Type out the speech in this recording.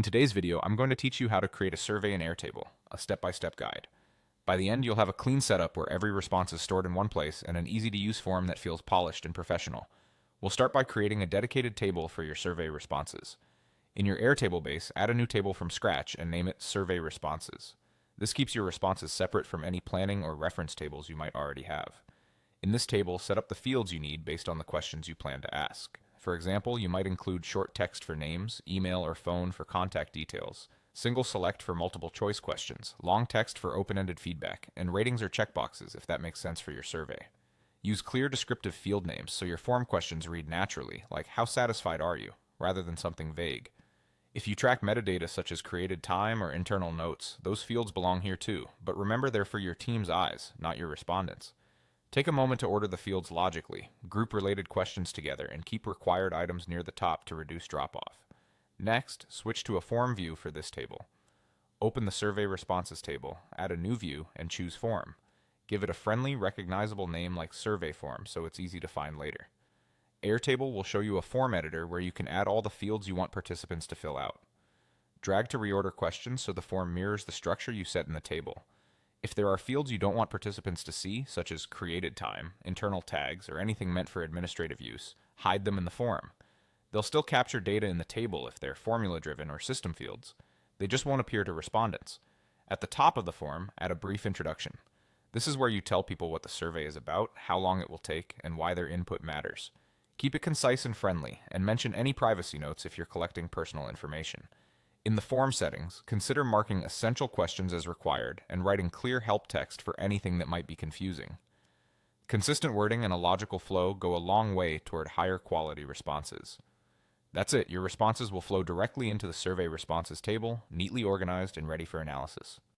In today's video, I'm going to teach you how to create a survey in Airtable, a step-by-step guide. By the end, you'll have a clean setup where every response is stored in one place and an easy-to-use form that feels polished and professional. We'll start by creating a dedicated table for your survey responses. In your Airtable base, add a new table from scratch and name it Survey Responses. This keeps your responses separate from any planning or reference tables you might already have. In this table, set up the fields you need based on the questions you plan to ask. For example, you might include short text for names, email or phone for contact details, single select for multiple choice questions, long text for open-ended feedback, and ratings or checkboxes if that makes sense for your survey. Use clear descriptive field names so your form questions read naturally, like "How satisfied are you?" rather than something vague. If you track metadata such as created time or internal notes, those fields belong here too, but remember they're for your team's eyes, not your respondents'. Take a moment to order the fields logically, group related questions together, and keep required items near the top to reduce drop-off. Next, switch to a form view for this table. Open the Survey Responses table, add a new view, and choose Form. Give it a friendly, recognizable name like Survey Form so it's easy to find later. Airtable will show you a form editor where you can add all the fields you want participants to fill out. Drag to reorder questions so the form mirrors the structure you set in the table. If there are fields you don't want participants to see, such as created time, internal tags, or anything meant for administrative use, hide them in the form. They'll still capture data in the table if they're formula-driven or system fields. They just won't appear to respondents. At the top of the form, add a brief introduction. This is where you tell people what the survey is about, how long it will take, and why their input matters. Keep it concise and friendly, and mention any privacy notes if you're collecting personal information. In the form settings, consider marking essential questions as required and writing clear help text for anything that might be confusing. Consistent wording and a logical flow go a long way toward higher quality responses. That's it, your responses will flow directly into the survey responses table, neatly organized and ready for analysis.